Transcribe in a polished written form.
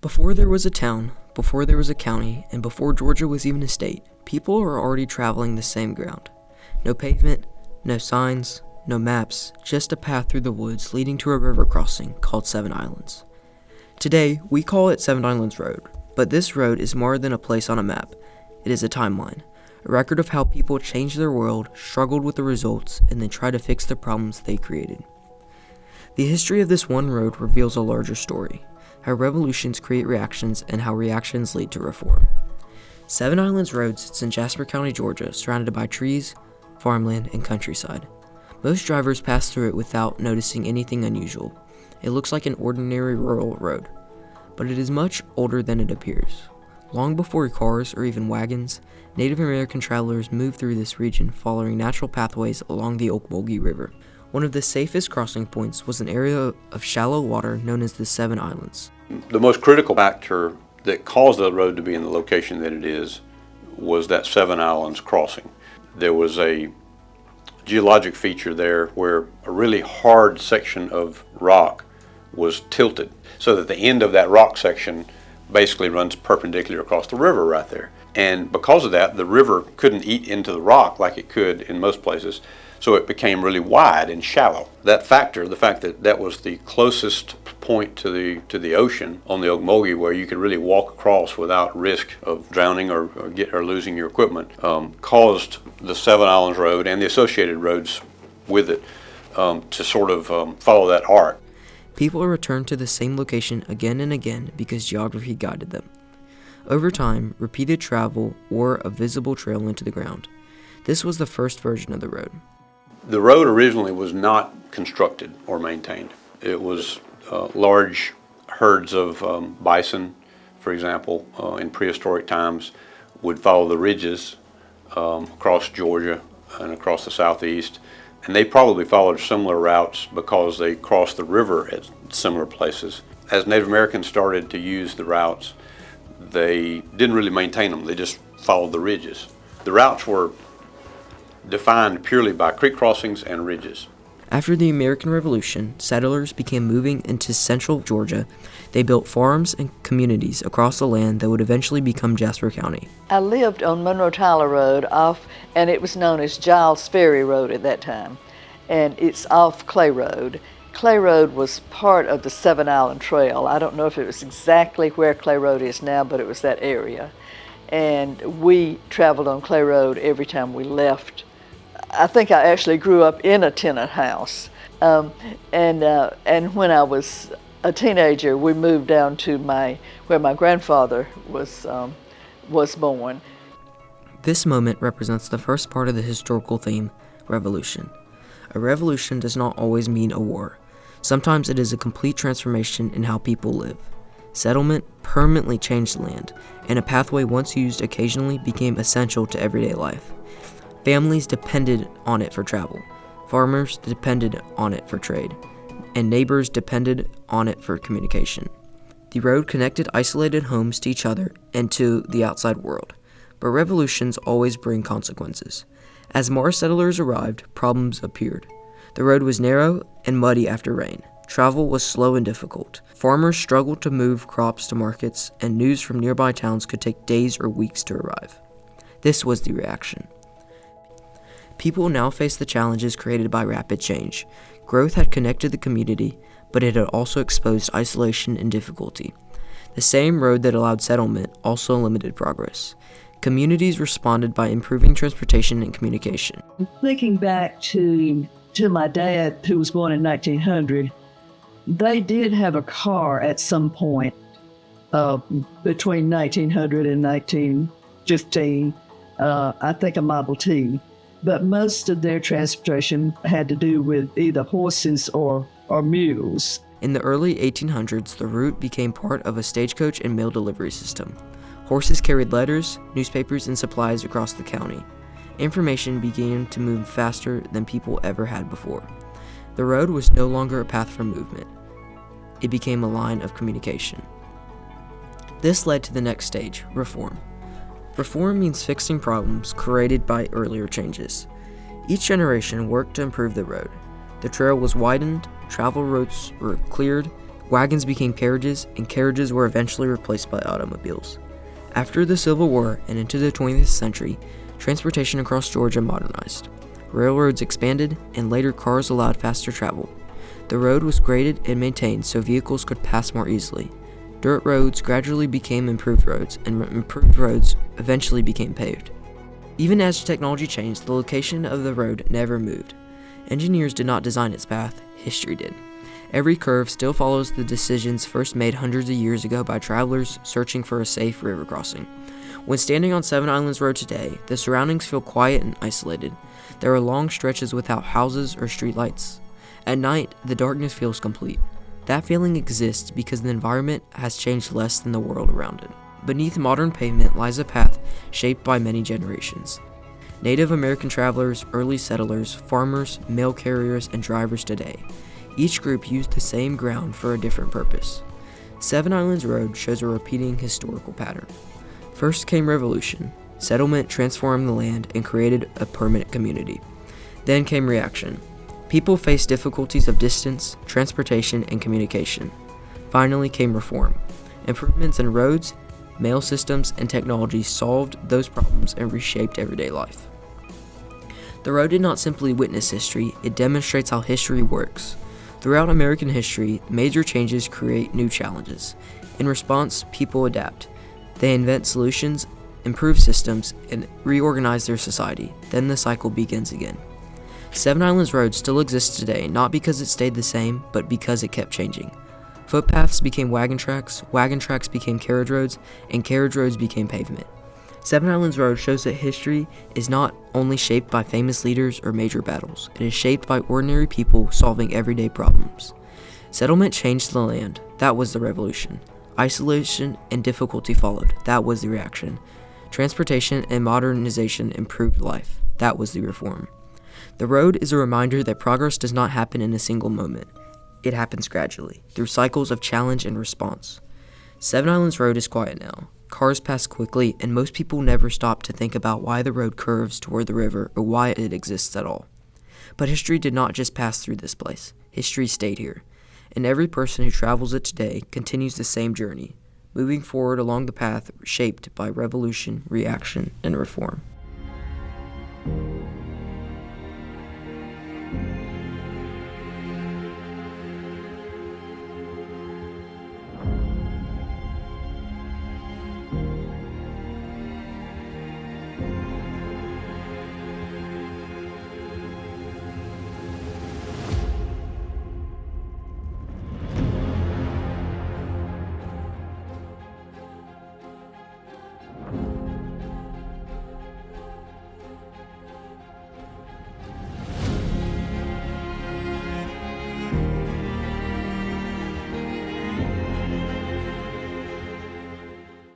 Before there was a town, before there was a county, and before Georgia was even a state, people were already traveling the same ground. No pavement, no signs, no maps, just a path through the woods leading to a river crossing called Seven Islands. Today, we call it Seven Islands Road, but this road is more than a place on a map. It is a timeline, a record of how people changed their world, struggled with the results, and then tried to fix the problems they created. The history of this one road reveals a larger story, how revolutions create reactions and how reactions lead to reform. Seven Islands Road sits in Jasper County, Georgia, surrounded by trees, farmland, and countryside. Most drivers pass through it without noticing anything unusual. It looks like an ordinary rural road, but it is much older than it appears. Long before cars or even wagons, Native American travelers moved through this region following natural pathways along the Ocmulgee River. One of the safest crossing points was an area of shallow water known as the Seven Islands. The most critical factor that caused the road to be in the location that it is was that Seven Islands crossing. There was a geologic feature there where a really hard section of rock was tilted so that the end of that rock section basically runs perpendicular across the river right there. And because of that, the river couldn't eat into the rock like it could in most places, so it became really wide and shallow. That factor, the fact that that was the closest point to the ocean on the Ocmulgee where you could really walk across without risk of drowning or losing your equipment, caused the Seven Islands Road and the associated roads with it to sort of follow that arc. People returned to the same location again and again because geography guided them. Over time, repeated travel wore a visible trail into the ground. This was the first version of the road. The road originally was not constructed or maintained. It was large herds of bison, for example, in prehistoric times, would follow the ridges across Georgia and across the southeast. And they probably followed similar routes because they crossed the river at similar places. As Native Americans started to use the routes, they didn't really maintain them. They just followed the ridges. The routes were defined purely by creek crossings and ridges. After the American Revolution, settlers began moving into central Georgia. They built farms and communities across the land that would eventually become Jasper County. I lived on Monroe-Tyler Road and it was known as Giles Ferry Road at that time, and it's off Clay Road. Clay Road was part of the Seven Island Trail. I don't know if it was exactly where Clay Road is now, but it was that area. And we traveled on Clay Road every time we left. I think I actually grew up in a tenant house, and when I was a teenager, we moved down to where my grandfather was born. This moment represents the first part of the historical theme, revolution. A revolution does not always mean a war. Sometimes it is a complete transformation in how people live. Settlement permanently changed the land, and a pathway once used occasionally became essential to everyday life. Families depended on it for travel, farmers depended on it for trade, and neighbors depended on it for communication. The road connected isolated homes to each other and to the outside world, but revolutions always bring consequences. As more settlers arrived, problems appeared. The road was narrow and muddy after rain. Travel was slow and difficult. Farmers struggled to move crops to markets, and news from nearby towns could take days or weeks to arrive. This was the reaction. People now faced the challenges created by rapid change. Growth had connected the community, but it had also exposed isolation and difficulty. The same road that allowed settlement also limited progress. Communities responded by improving transportation and communication. Thinking back to my dad, who was born in 1900, they did have a car at some point between 1900 and 1915, I think a Model T. But most of their transportation had to do with either horses or mules. In the early 1800s, the route became part of a stagecoach and mail delivery system. Horses carried letters, newspapers, and supplies across the county. Information began to move faster than people ever had before. The road was no longer a path for movement. It became a line of communication. This led to the next stage, reform. Reform means fixing problems created by earlier changes. Each generation worked to improve the road. The trail was widened, travel routes were cleared, Wagons became carriages, and carriages were eventually replaced by automobiles. After the Civil War and into the 20th century, transportation across Georgia modernized. Railroads expanded, and later cars allowed faster travel. The road was graded and maintained so vehicles could pass more easily. Dirt roads gradually became improved roads, and improved roads eventually became paved. Even as technology changed, the location of the road never moved. Engineers did not design its path, history did. Every curve still follows the decisions first made hundreds of years ago by travelers searching for a safe river crossing. When standing on Seven Islands Road today, the surroundings feel quiet and isolated. There are long stretches without houses or streetlights. At night, the darkness feels complete. That feeling exists because the environment has changed less than the world around it. Beneath modern pavement lies a path shaped by many generations. Native American travelers, early settlers, farmers, mail carriers, and drivers today. Each group used the same ground for a different purpose. Seven Islands Road shows a repeating historical pattern. First came revolution. Settlement transformed the land and created a permanent community. Then came reaction. People faced difficulties of distance, transportation, and communication. Finally came reform. Improvements in roads, mail systems, and technology solved those problems and reshaped everyday life. The road did not simply witness history, it demonstrates how history works. Throughout American history, major changes create new challenges. In response, people adapt. They invent solutions, improve systems, and reorganize their society. Then the cycle begins again. Seven Islands Road still exists today, not because it stayed the same, but because it kept changing. Footpaths became wagon tracks became carriage roads, and carriage roads became pavement. Seven Islands Road shows that history is not only shaped by famous leaders or major battles, it is shaped by ordinary people solving everyday problems. Settlement changed the land, that was the revolution. Isolation and difficulty followed, that was the reaction. Transportation and modernization improved life, that was the reform. The road is a reminder that progress does not happen in a single moment. It happens gradually, through cycles of challenge and response. Seven Islands Road is quiet now. Cars pass quickly, and most people never stop to think about why the road curves toward the river or why it exists at all. But history did not just pass through this place. History stayed here. And every person who travels it today continues the same journey, moving forward along the path shaped by revolution, reaction, and reform.